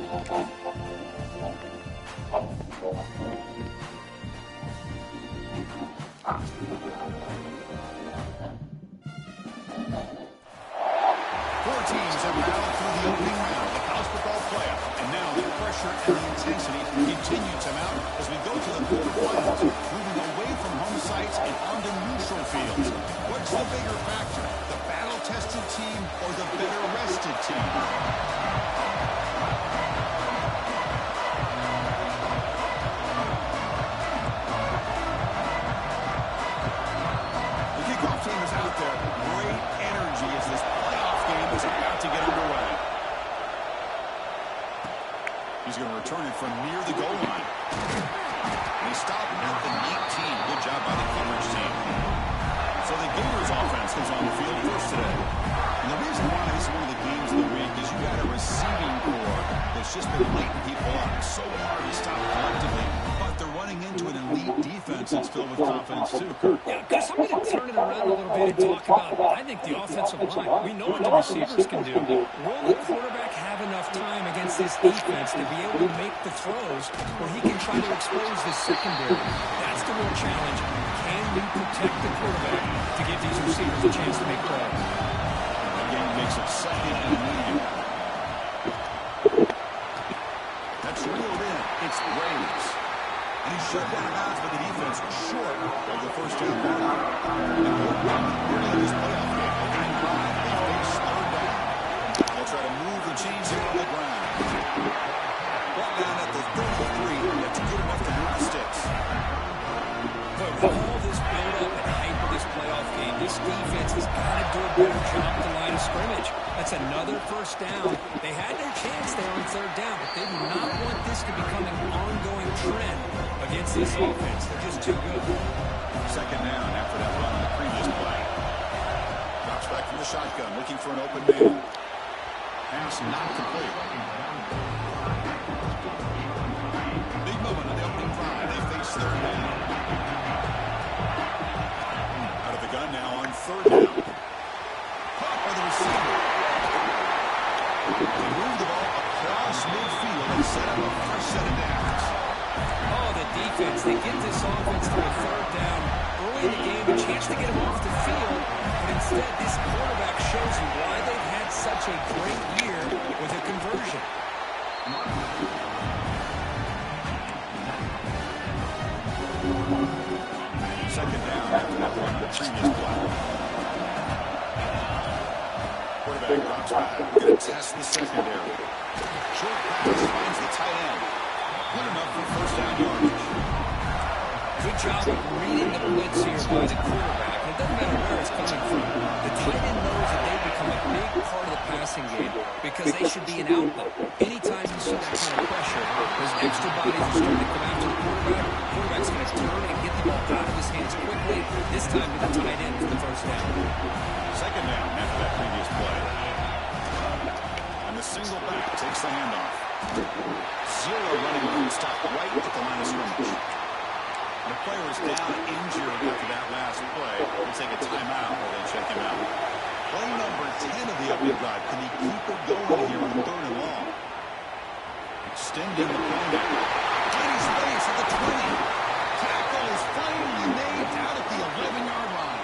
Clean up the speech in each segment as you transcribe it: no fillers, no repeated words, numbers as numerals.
Four teams have battled through the opening round of the college football playoff, and now the pressure and the intensity continue to mount as we go to the quarterfinals, moving away from home sites and onto neutral fields. What's the bigger factor, the battle-tested team or the better-rested team? The kickoff team is out there. Great energy as this playoff game is about to get underway. He's going to return it from near the goal line. And he stopped at the 19. Good job by the coverage team. So the Gators offense comes on the field first today. And the reason why this is one of the games of the week is you got a receiving core that's just been lighting people up. So hard to stop collectively. But they're running into an elite defense that's filled with confidence too. Yeah, Gus, I'm going to turn it around a little bit and talk about, I think, the offensive line. We know what the receivers can do. Will the quarterback have enough time against this defense to be able to make the throws where he can try to expose the secondary? That's the real challenge. Can we protect the quarterback to give these receivers a chance to make plays? Again, makes it second and medium. That's reeled in. It's Graves. And he's shut down bounds by the defense short of the first down mark. And we're in this playoff game. Opening drive, they face third down. They'll try to move the chains here on the ground. Brought down at the 33. That's good enough to move the sticks. But with all this build-up and hype of this playoff game, this defense has got to do a better job at the line of scrimmage. That's another first down. They had their chance there on third down, but they do not want this to become an ongoing trend against this offense. They're just too good. Second down after that run on the previous play. Drops back from the shotgun, looking for an open man. Pass not complete. Big moment on the opening drive. They face third down. Out of the gun now on third down. Caught by the receiver. They move the ball across midfield and set up a fresh set of downs. Oh, the defense. They get this offense to a third down early in the game, a chance to get them off the field. But instead, this quarterback shows you why they've had such a great year with a conversion. Second down after that run on the previous play. Quarterback drops back. We're going to test the secondary. Short pass finds the tight end. Good enough for first down yardage. Good job of reading the blitz here by the quarterback. It doesn't matter where it's coming from. The tight end knows that they've become a big part of the passing game because they should be an outlet. Anytime you see that kind of pressure, those extra bodies are starting to come after the quarterback. The quarterback's going to turn and get the ball out of his hands quickly, this time with the tight end for the first down. Second down after that previous play. And the single back takes the handoff. Zero running room stop right at the line of scrimmage. The player is down injured after that last play. They'll take a timeout or they check him out. Play number 10 of the opening drive. Can he keep it going here on third and long? Extending the play now. Tiny space at the 20. Tackle is finally made down at the 11-yard line.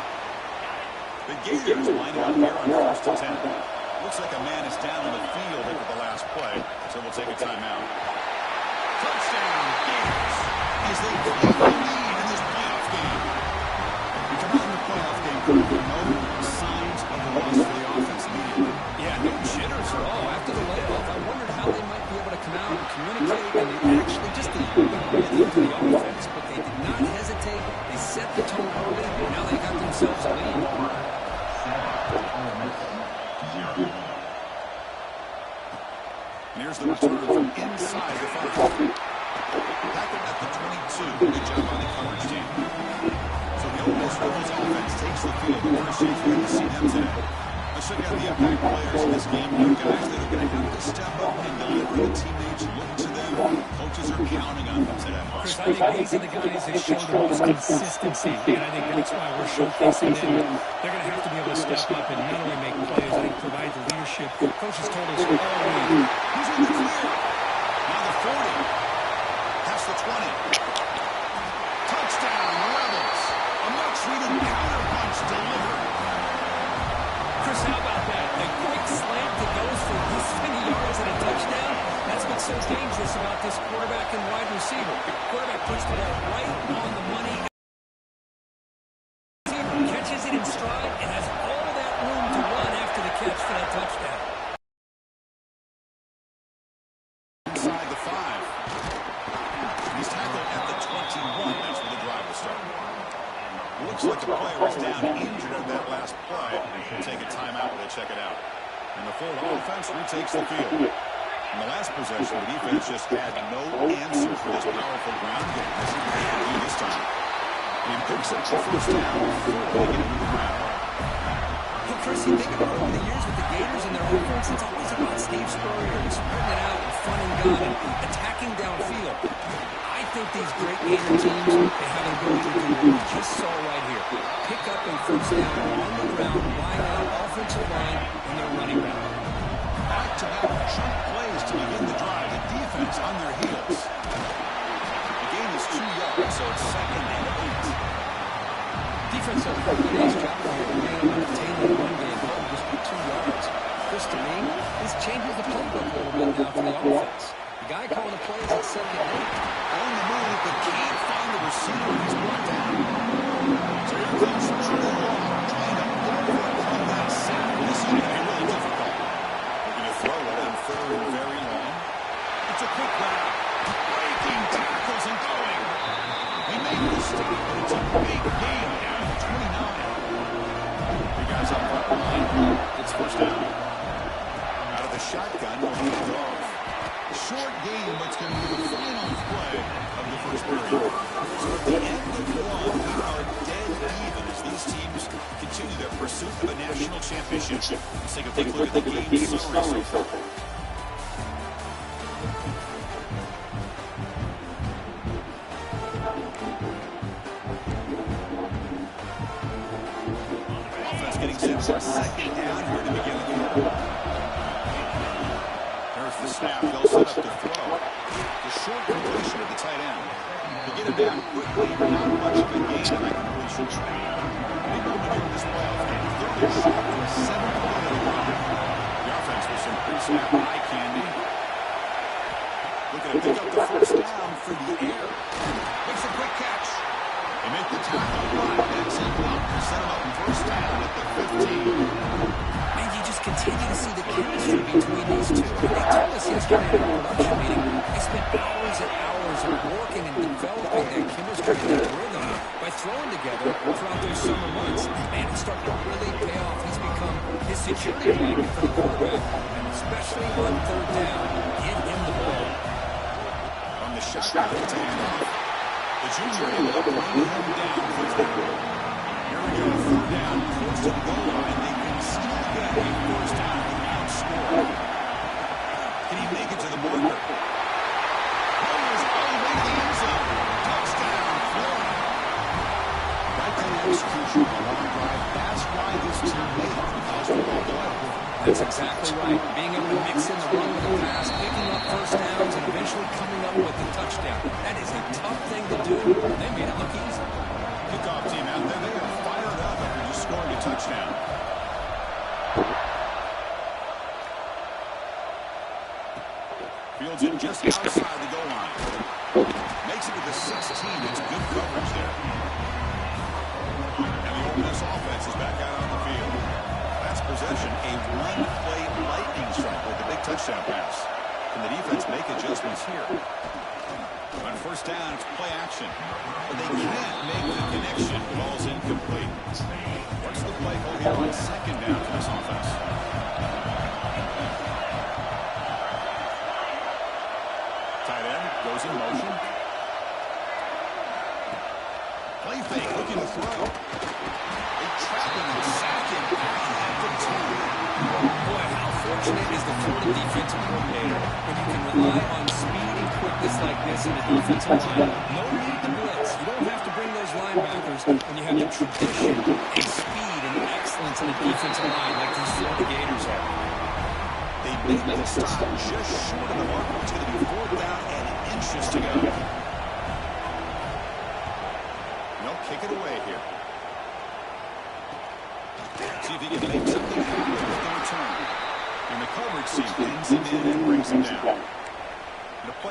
The Gators lining up here on first and 10. Looks like a man is down on the field after the last play, so we'll take a timeout. Touchdown, Gators, as they take the lead in this playoff game. We come out in the playoff game, no signs of the loss for the offense immediately. Yeah, no jitters at all. After the layoff, I wondered how they might be able to come out and communicate, and they actually just didn't into the offense, but they did not hesitate. They set the tone early, and now they got themselves a lead. And here's the return from inside the 5. Back at the 22. Good job by the coverage team. So the Ole Miss Rebels offense takes the field. The first chance we're going to see them today. Let's check out the impact players in this game. New guys that are going to have to step up and deliver. The teammates look to them. Coaches are counting on them today. Chris, I think these are the guys that show the most consistency, and I think that's why we're showcasing them. They're going to have to be able to step up and not only make plays, I think provide the leadership. Coaches told us all week. He's in the clear. so dangerous about this quarterback and wide receiver? Quarterback puts the ball right on the money. Receiver catches it in stride and has all that room to run after the catch for that touchdown. Inside the 5. He's tackled at the 21. That's where the drive will start. Looks like the player was down injured at that last play. We'll take a timeout while they check it out. And the Florida offense retakes the field. In the last possession, the defense just had no answer for this powerful ground game. This is what they do this time. He picks up the first down before they get into the ground. Hey, Chris, you think about over the years with the Gators and their offense, it's always about Steve Spurrier and spreading it out and front and gun and attacking downfield. I think these great Gator teams, they have an ability to do what we just saw right here. Pick up a first down on the ground, line out offensive line, and they're running around. Back-to-back chunk plays to begin the drive. The defense on their heels. The gain is 2 yards, so it's 2nd and 8. Defense has done a nice job here. Being able to contain the run game, held just for 2 yards. Chris, to me, this changes the playbook a little bit now for the offense. The guy calling the plays at 2nd and 8. On the move, but can't find the receiver. He's brought down. So here comes Drew Long, trying to overcome that sack. This is going to be really difficult. Looking to throw it on 3rd and very long. It's a quick route. Breaking tackles and going. They made the stop, but it's a big gain down to 29. Big guys up front line. It's first down. Out of the shotgun, they'll hand it off. Short game, but it's going to be the final play of the first period. So at the end of 1, we are dead even as these teams continue their pursuit of a national championship. Let's take a quick look at the game summary so far. Offense getting set for a 2nd down here to begin the quarter. There's the snap. They'll set up to throw. The short completion of the tight end. They get it down quickly. Not much of a gain in that completion. Big moment here in this playoff game. 3rd and short for a 7-play drive. The offense with some pre-snap eye candy. Looking to pick up the first down for the air. Makes a quick catch. They make the tackle right. That's it. Set him up first down at the 15. And you just continue to see the chemistry between these two. They told us yesterday in our production meeting, they spent hours and hours of working and developing that chemistry and that rhythm by throwing together throughout those summer months. Man, it's starting to really pay off. He's become his security blanket for the quarterback, and especially on 3rd down. Give him the ball. On the shotgun to hand off. The junior able to bring him down quickly. Here we go, 3rd down, close to the goal line. They can still get a first down without score. Can he make it to the marker? Goes all the way to the end zone. Touchdown, Florida. Right to the execution of a long drive. That's why this team made it from college football play. That's exactly right. Being able to mix in the run with the pass, picking up first downs, and eventually coming up with the touchdown. That is a tough thing to do. They made it look easy. Kickoff team out there. They are fired up after just scoring a touchdown. Fields in just outside the goal line. Makes it to the 16. It's good coverage there. And the Ole Miss offense is back out on the field. Last possession, a one-play lightning strike with the big touchdown pass. Can the defense make adjustments here? On first down, it's play action. But they can't make the connection. Ball's incomplete. What's the play call here on 2nd down for this offense? Tight end goes in motion. Play fake, looking to throw. They trap him and sack him at the 2. Boy, how fortunate is the Florida defensive coordinator when you can rely on speed and quickness like this in the defensive line. No need to blitz. You don't have to bring those linebackers when you have the tradition and speed and excellence in the defensive line like these Florida Gators are. They make the stop just short of the mark. It's going to be 4th down and inches to go. They'll kick it away here. See if he can make something happen with the return. And the coverage team pins him in and brings him down.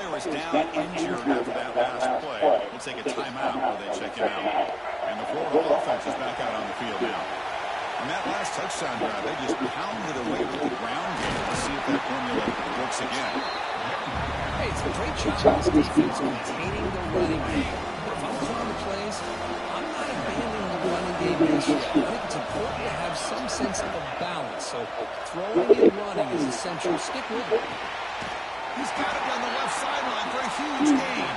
player is down, injured after that last play. We'll take a timeout while they check him out. And the Florida offense is back out on the field now. And that last touchdown drive, they just pounded away with the ground game. Let's see if that formula works again. Hey, it's a great job by this defense containing the running game. But if I'm calling the plays, I'm not abandoning the running game just yet. I think it's important to have some sense of balance. So throwing and running is essential. Stick with it. He's got it down the left sideline for a huge gain.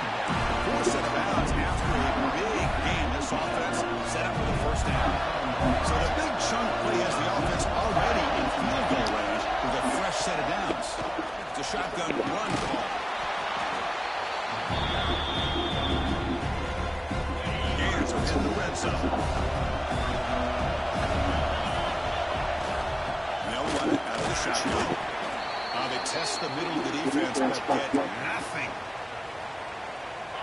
Forced out of bounds after a big gain. This offense set up for the first down. So the big chunk play has the offense already in field goal range with a fresh set of downs. It's a shotgun run call. Gators are in the red zone. They'll run it out of the shotgun. They test the middle of the defense, but get nothing.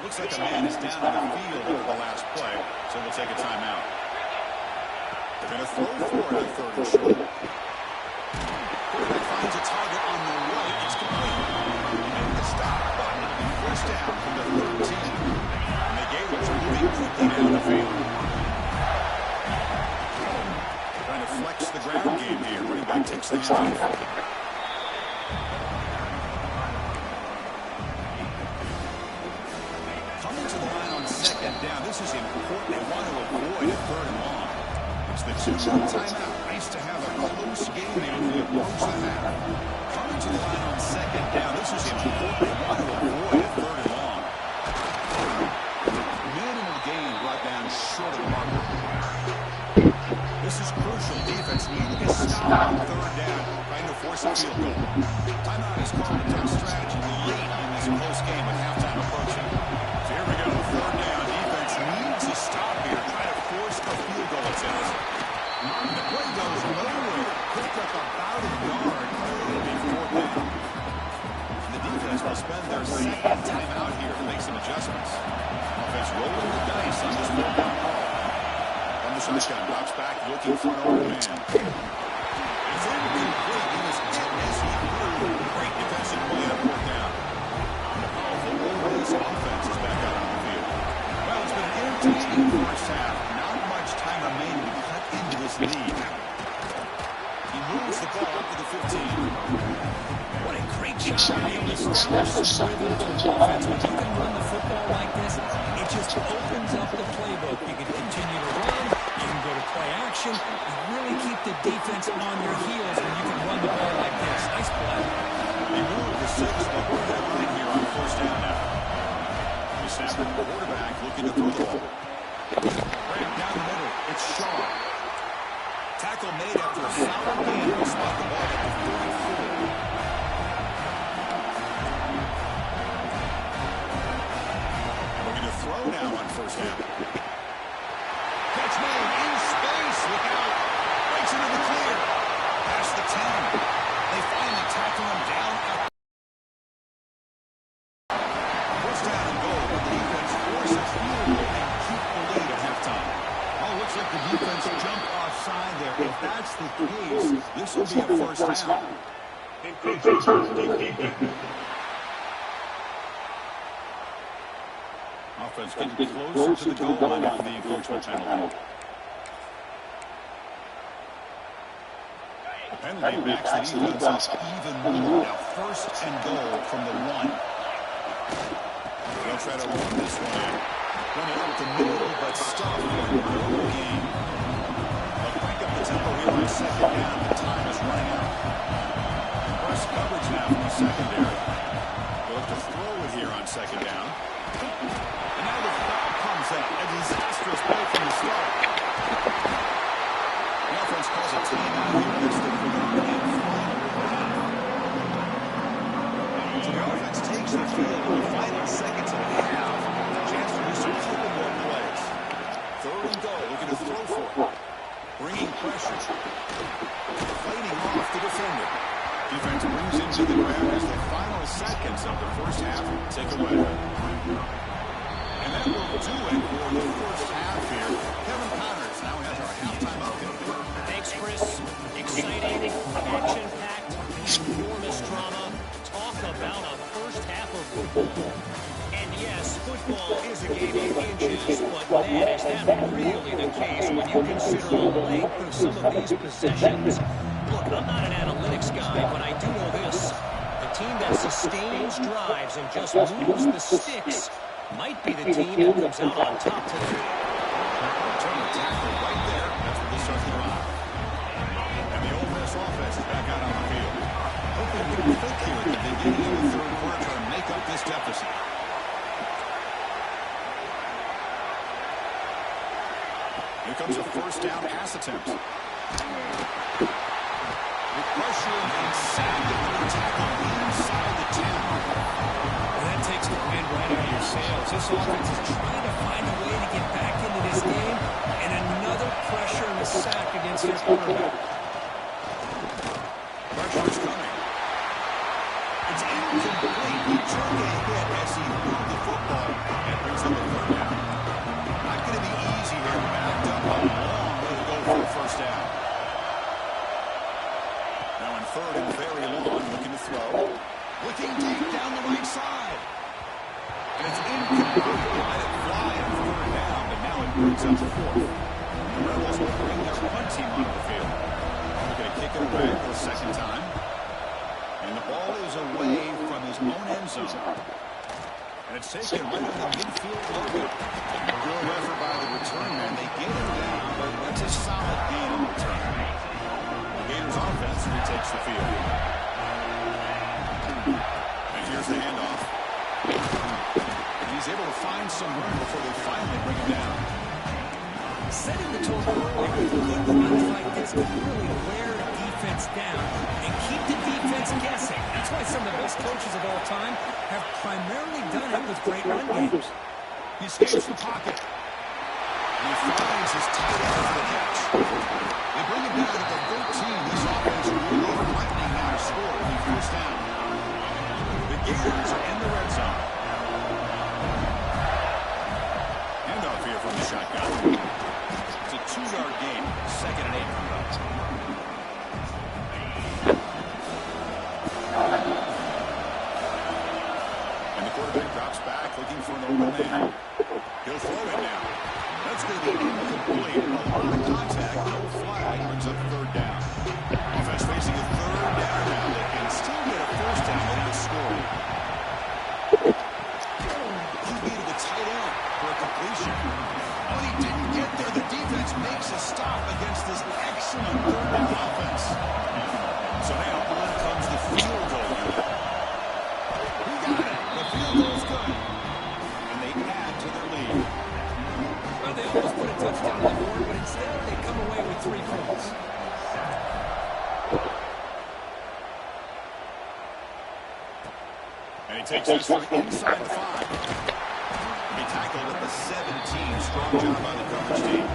Looks like a man is down on the field over the last play, so we'll take a timeout. They're going to throw for it on third and short. Quarterback finds a target on the right. It's complete. And the stop, but first down from the 13. And the Gators are moving quickly down the field. Trying to flex the ground game here. Running back takes the handoff. Down. This is important. They want to avoid a third and long. It's the 2-minute timeout. Nice to have a close game here as we approach the half. Coming to the line on second down. This is important. They want to avoid a third and long. Minimal gain brought down short of the marker. This is crucial. Defense needing a stop on third down, trying to force a field goal. Timeout is called a tough strategy late in this close game with halftime approaching. So here we go. Third down. Needs a stop here, trying to force a field goal, it says. The play goes nowhere. Picked up about a yard. It'll be fourth down. The defense will spend their second timeout here to make some adjustments. Offense rolling the dice on this fourth down call. From the shotgun, drops back, looking for an open man. It's incomplete. He was hit as he threw. Great defensive play on fourth down. The powerful Wolverines offense is back out on the field. Well, it's been an entertaining first half. Not much time remaining to cut into this lead. He moves the ball up to the 15. What a great job being able to establish some rhythm to the offense. When you can run the football like this, it just opens up the playbook. You can continue to run. You can go to play action. You really keep the defense on your heels when you can run the ball like this. Nice play. They move the 6. They'll go to that line here on first down now. Snap the quarterback looking to throw the ball. Right down the middle. It's Shaw. Tackle made after a solid gain. He'll spot the ball at the 34. Looking to throw now on first down. Catch made in space. Look out. Breaks into the clear. Past the 10. They finally tackle him down at like the defense jumped offside there. If that's the case, this will be a first down. Offense getting closer to the goal line after the encroachment penalty. The penalty backs the defense up even more. Now first and goal from the 1. They'll try to run this one in. Run it out the middle, but stop for no gain. They'll crank up the tempo here on second down. The time is running out. Press coverage now from the secondary. They'll have to throw it here on second down. And now the foul comes out. A disastrous play from the start. The offense calls a timeout here. That's the so the offense takes the field in the final seconds of the half. Chance to do some couple more plays. Third and goal, looking to throw for it. Bringing pressure. Fighting off the defender. Defense brings into the ground as the final seconds of the first half take away. And that will do it for the first half here. Kevin Connors now has our halftime update. Thanks, Chris. Exciting, action-packed, enormous drama. Talk about a first half of And yes, football is a game of inches, but man, is that really the case when you consider the length of some of these possessions. Look, I'm not an analytics guy, but I do know this. The team that sustains drives and just moves the sticks might be the team that comes out on top today. Turn the tackle right there. That's where they start the drive. And the Ole Miss offense is back out on the field. Hoping to click here at the beginning of the third quarter to make up this deficit. Here comes a first down pass attempt. With pressure and sacked with the tackle inside the 10. And that takes the wind right out of your sails. This offense is trying to find a way to get back into this game, and another pressure and a sack against their quarterback. Pressure is coming. It's incomplete. He took a hit as he threw the football and brings up a third down. Not going to be easy here. Backed up a long way to go for a first down. Now in third and very long, looking to throw. Looking deep down the right side. And it's incomplete. They let it fly on third down, but now it brings up the fourth. The Rebels will bring their punt team onto the field. They're going to kick it away for the second time. And the ball is away from his own end zone. And it's taken right on the midfield logo. Good effort by the return man. They get him down, but that's a solid gain in return. The Gators offense retakes the field. And here's the handoff. And he's able to find some room before they finally bring him down. Setting the tone early with good runs like this can really wear the defense down and keep the defense guessing. That's why some of the best coaches of all time have primarily done it with great run games. He escapes the pocket. And he finds his tight end for the catch. They bring him down at the 13. This offense really threatening now to score when he first down. The Gators are in the red zone. Handoff here from the shotgun. It's a 2-yard gain. 2nd and 8 from them. And the quarterback drops back looking for an open man. He'll throw it now. That's going to be incomplete. A lot of contact. No flag. Brings up third down. Offense facing a third down now. They can still get a first down with the score. He beat the tight end for a completion. When he didn't get there, the defense makes a stop against this excellent third down offense. So now on comes the field goal unit. We got it. The field goal's good. And they add to their lead. Well, they almost put a touchdown on the board, but instead they come away with 3 points. And he takes this from inside the 5. He tackled at the 17. Strong job by the coverage team.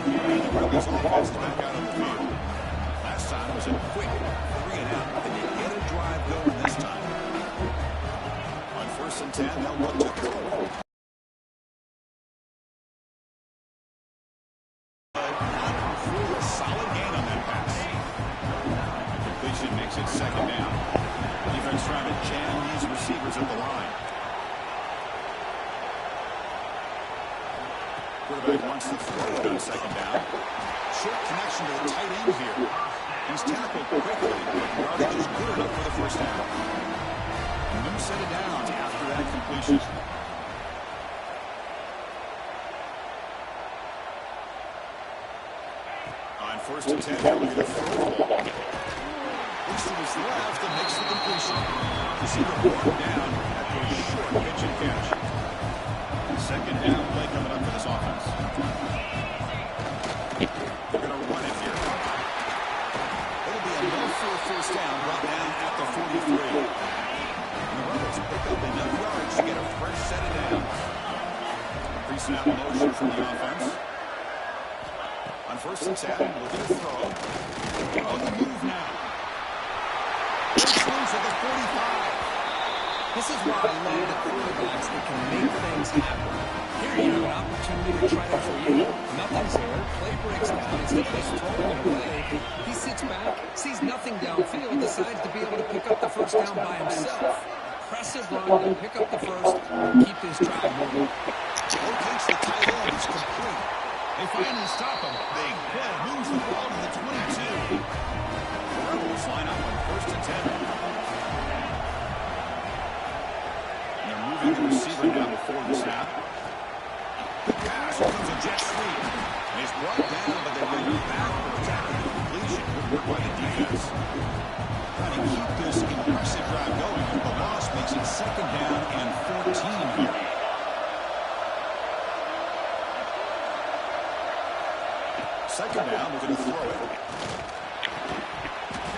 And the Rebels offense is back out on the field. Last time was a quick 3-and-out. They didn't get a drive going this time. On 1st and 10, they'll look to throw. A solid gain on that pass. Completion makes it 2nd down. Defense trying to jam these receivers at the line. Quarterback wants to throw it on 2nd down. Short connection to the tight end here. He's tackled quickly, but yardage is good enough for the first down. And then set it down after that completion. On 1st and 10, they'll get a throw ball. Looks to his left and makes the completion. Receiver brought down after a short pitch and catch. 2nd down play coming up for this offense. They're going to run it here. It'll be enough for a first down, brought down at the 43. And the Rebels pick up enough yards to get a fresh set of downs. Pre-snap motion from the offense. On 1st and 10, looking to throw. On the move now. Swings at the 45. This is why I love the quarterbacks that can make things happen. Here you have an opportunity to try to create. Nothing's there. Play breaks down. Instead of just throwing it away, he sits back, sees nothing downfield, decides to be able to pick up the first down by himself. impressive run, pick up the first, keep this drive moving. Locates the tight end. He's complete. They finally stop him. Big play. Moves the ball to the 22. The Rebels line up on 1st and 10. And they're moving the receiver now before the snap. The pass. Here comes a jet sweep. And he's brought down, but they bring him back for attacking the completion. Good work by the defense. Trying to keep this impressive drive going. The loss makes it 2nd down and 14 here. Second down, we're going to throw it.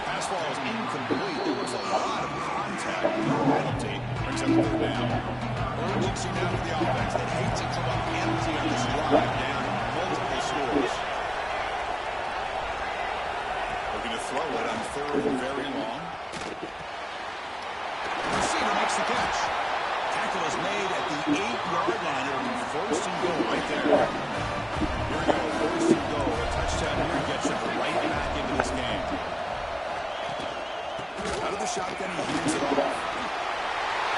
Pass ball is incomplete. There was a lot of contact. No penalty. Brings up 3rd down. Urgency now for the offense. They hate to come up empty on this drive down multiple scores. We're going to throw it on 3rd and very long. Receiver makes the catch. Tackle is made at the 8-yard line. It'll be 1st and goal right there. Here we go, 1st and goal. A touchdown here gets you right back into this game. Out of the shotgun, he hands it off.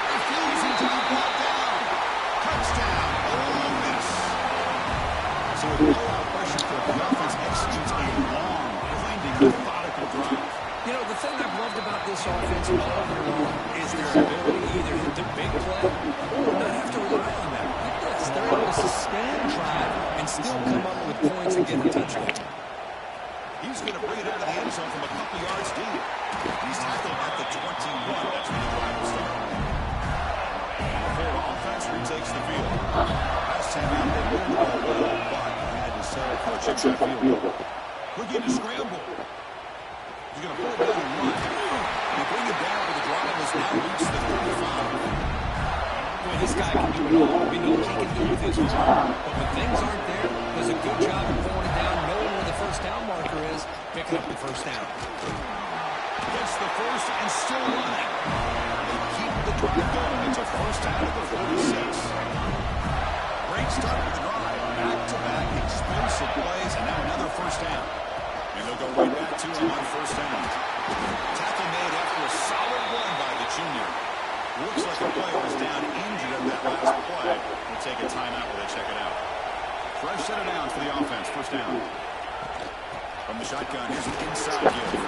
Refusing to be brought down. Touchdown, Ole Miss. So with blowout pressure for the offense executes a long, winding, methodical drive. You know, the thing I've loved about this offense all year long is their ability to either hit the big play or not have to rely on that. Look at this. They're able to sustain a drive and still come up with points and get a touchdown. He's going to bring it out of the end zone from a couple yards deep. He's tackled at the 21. That's when the drive will start. And the whole offense retakes the field. Last time out, they moved the ball well, but had to settle for a chip shot field goal. Looking to scramble. He's going to pull it down and run. They bring it down, but the drive has now reached the 35. Boy, this guy can do it all. We know what he can do with his arm. But when things aren't there, does a good job of pulling it down, knowing where the 1st down marker is, picking up the 1st down. Gets the first and still running. They keep the drive going. It's a 1st down at the 46. Great start with the drive. Back-to-back explosive plays, and now another 1st down. And they'll go right back to him on 1st down. Tackle made after a solid run by the junior. Looks like the player was down injured at that last play. We'll take a timeout while they check it out. Fresh set of downs for the offense. 1st down. From the shotgun, here's an inside give.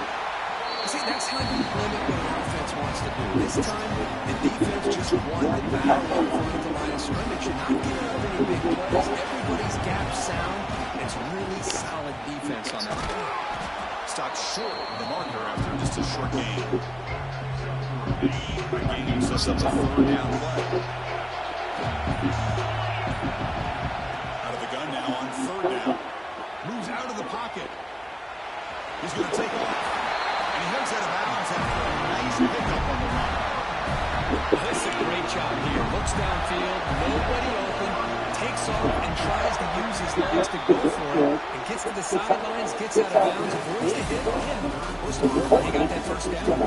See, that's how you limit what an offense wants to do. This time, the defense just won the battle in front of the line of scrimmage. You're not giving up any big plays. Everybody's gap sound. It's really solid defense on that play. Stopped short of the marker after just a short gain. That gain sets up a 3rd down play. Out of the gun now on 3rd down. Moves out of the pocket. He's going to take off. And he heads out of bounds after a nice pickup on the run. This is a great job here. Looks downfield, nobody open, takes off and tries to use his legs to go for it. And gets to the sidelines, gets out of bounds, avoids the hit, and most importantly, he got that 1st down.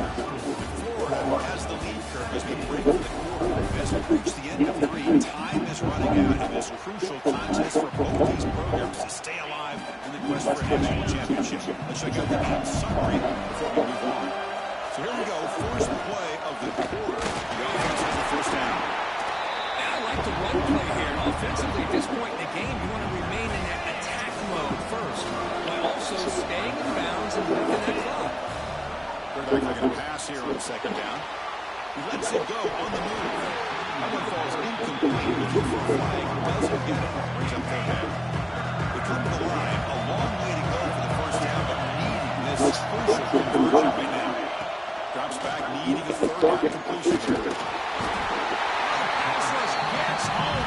Florida has the lead curve as we break the quarter. As we reach the end of 3, time is running out in this crucial contest for both these programs to stay alive in the quest for a national championship. Let's check out the game summary before we move on. So here we go, 1st play of the quarter. The offense has the 1st down. And I like the run play here. And offensively, at this point in the game, you want to remain in that attack mode first, while also staying in bounds and working that clock. They're going to pass here on 2nd down. He lets it go on the move. That one falls incomplete. Looking for a flag. Doesn't get it. Brings up 3rd down. They come to the line. A long way to go for the 1st down, but needing this crucial conversion right now. Drops back, needing a 3rd down completion here. Pass rush gets home.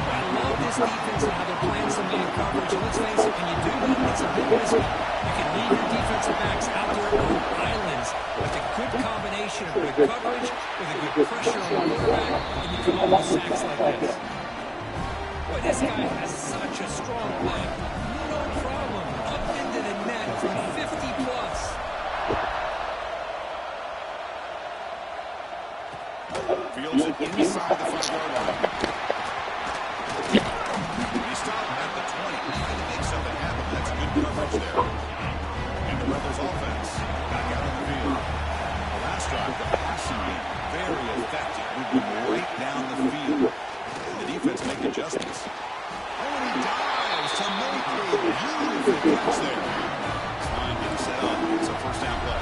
I love this defense and how they're playing some man coverage. And let's face it, when you do that, it's a big risk. You can leave your defensive backs out there on islands with a good combination of good coverage, with a good pressure on the quarterback, and you can almost sacks like this. Boy, this guy has such a strong leg. No problem. Up into the net from 50 plus. Fields it inside the 5-yard line. He stopped at the 20. He's going to make something happen. That's good coverage there. And the Rebels offense back out on the field. The last drive, the passing game, very effective. right down the field. And the defense making adjustments. Oh, and he dives to make a beautiful catch there. Line getting set up. It's a first down play.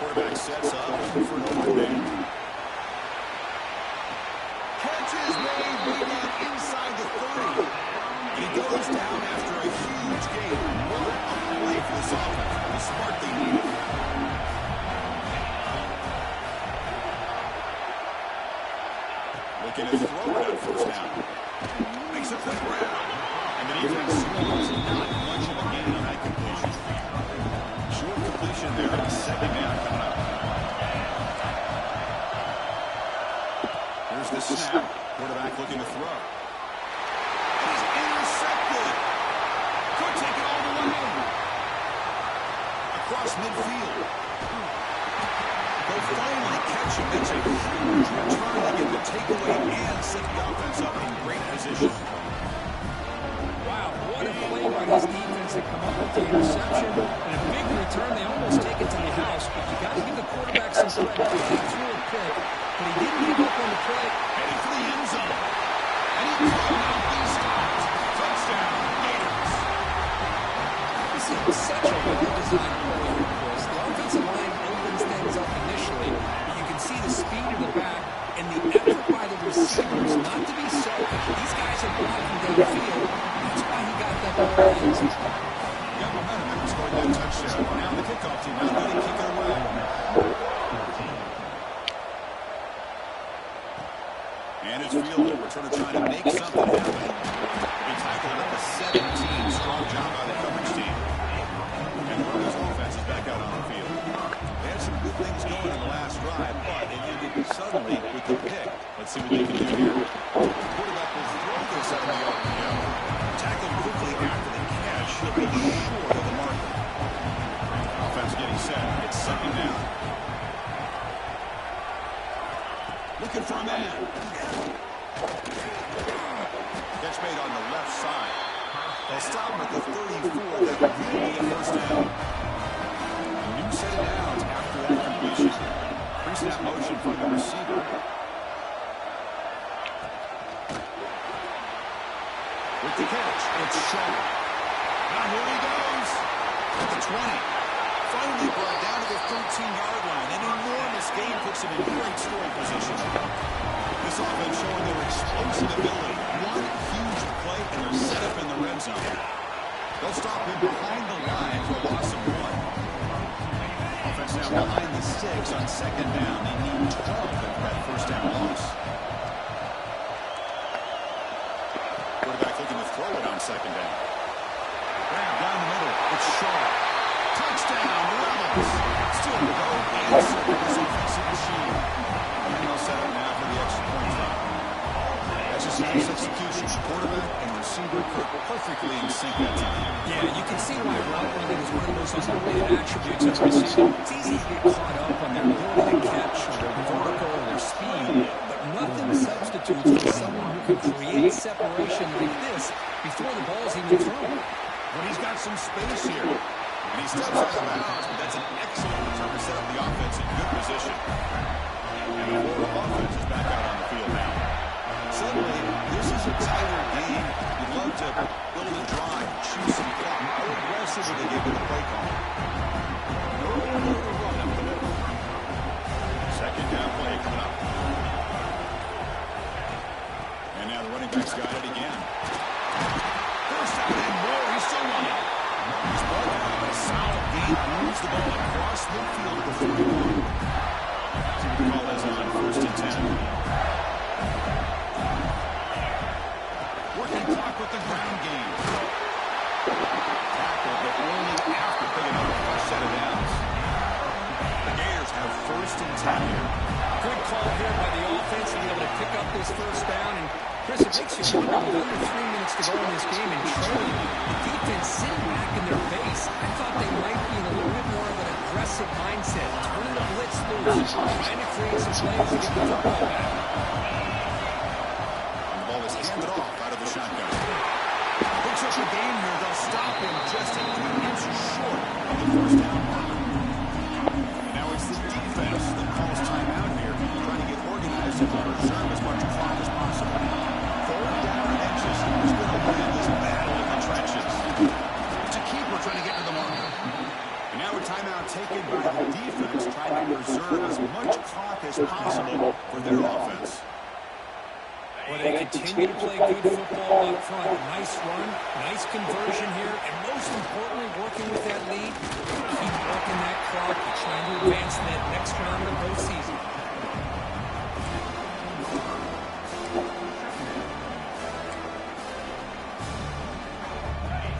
Quarterback sets up, looking for an open man. Catch is made, way down inside the 30. And he goes down after a huge gain. What a play for this offense. The spark they needed. Looking to throw it on first down. Makes a quick round. And the defense swallows not much of a gain on that completion. Short completion there on second down coming up. Here's the snap. Quarterback looking to throw. He's intercepted. Could take it all the way. Across midfield. They'll finally catch him. That's a huge return. They get the takeaway and set the offense up in great position. Wow, what a play by this defense to come up with the interception. And a big return. They almost take it to the house. But you got to give the quarterback some credit. He threw a pick, but he didn't give up on the play. Heading for the end zone. And he caught out these stops. Touchdown, Gators. This is such a well-designed play here, Chris. The offensive line opens things up initially, but you can see the speed of the back and the effort by the receivers not to be selfish. These guys are blocking downfield. That's why he got that ball in the end zone. Got momentum and scored that touchdown. Now the kickoff team not letting kick it away. And it's fielded. Returner trying to make something happen. He tackled at the 17. Strong job by the coverage team. And the Broncos offense is back out on the field. They had some good things going in the last drive, but it ended suddenly with the pick. Let's see what they can do here. The quarterback will throw this out of the open field. Tackled quickly after the catch. He'll be short of the marker. Offense getting set. It's second down. Looking for a man. Catch made on the left side. They'll stop him at the 34. That will be a first down. A new set of downs after that completion. Pre-snap motion from the receiver. With the catch, it's Shaw. Now here he goes. At the 20. Finally brought down to the 13-yard line. An enormous gain puts him in great scoring position. This offense showing their explosive ability. One huge play and they're set up in the red zone. They'll stop him behind the line for a loss of 1. Offense now behind the 6 on second down. They need 12 after that first down loss. Quarterback looking to throw it on second down. Grab down the middle. It's Shaw. Touchdown, Rebels. Still no answer to this offensive machine. And they'll set up now for the extra point try. That's just nice execution. Quarterback and receiver perfectly in sync that time. Yeah, you can see why route running is one of the most underrated attributes of receiver. It's easy to get caught up on their ability to catch or their vertical or their speed, but nothing substitutes for someone who can create separation like this before the ball's even thrown. But he's got some space here. And he steps out of bounds, but that's an excellent return to set up the offense in good position. And the Florida offense is back out on the field now. Suddenly, this is a tighter game. You'd love to build a drive, choose some clock. How aggressive are they giving the play call? No run up the middle. Second down play coming up. And now the running back's got it again. First down and more. He's still running. He's brought down by a solid gain. Moves the ball across midfield to the 41. See what the call is on first and 10. Working clock with the ground game. Tackle, but only after picking up a fresh set of downs. The Gators have first and 10 here. Good call here by the offense to be able to pick up this first down. And Chris, it makes you wonder, with under 3 minutes to go in this game and trailing, the defense sitting back in their base. I thought they might be in a little bit more of an aggressive mindset, turning the blitz loose, trying to create some plays to get the football back. And the ball is handed off out of the shotgun. Picks up the game here. They'll stop him just a few inches short of the first down mark. timeout taken by the defense, trying to preserve as much clock as possible for their offense. Well, they continue to play good football up front. Nice run, nice conversion here, and most importantly, working with that lead, keep working that clock and trying to advance in that next round of the postseason.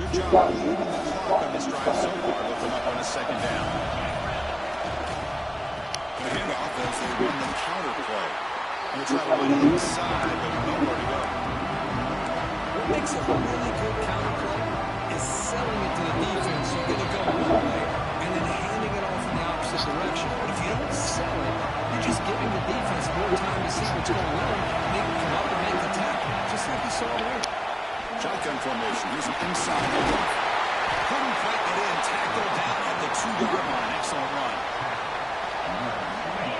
Good job moving the clock on this drive so far, with them up on a second down. The handoff as they run the counter play. And they try to run inside, but nowhere to go. What makes a really good counter play is selling it to the defense. You're going to go one way and then handing it off in the opposite direction. But if you don't sell it, you're just giving the defense more time to see what's going on. They can come up and make the tackle, just like you saw there. Shotgun formation. Here's an inside handoff. Couldn't quite get in. Tackled down at the 2-yard line. Excellent run.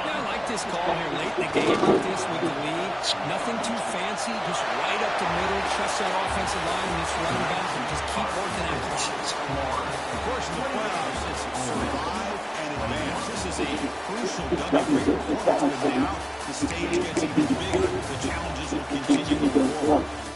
Yeah, I like this call here late in the game like this with the lead. Nothing too fancy, just right up the middle. Trust that offensive line and this running back and just keep working that clock. Of course, in the playoffs, it's survive and advance. This is a crucial W performance, but now the stage gets even bigger. The challenges will continue moving forward.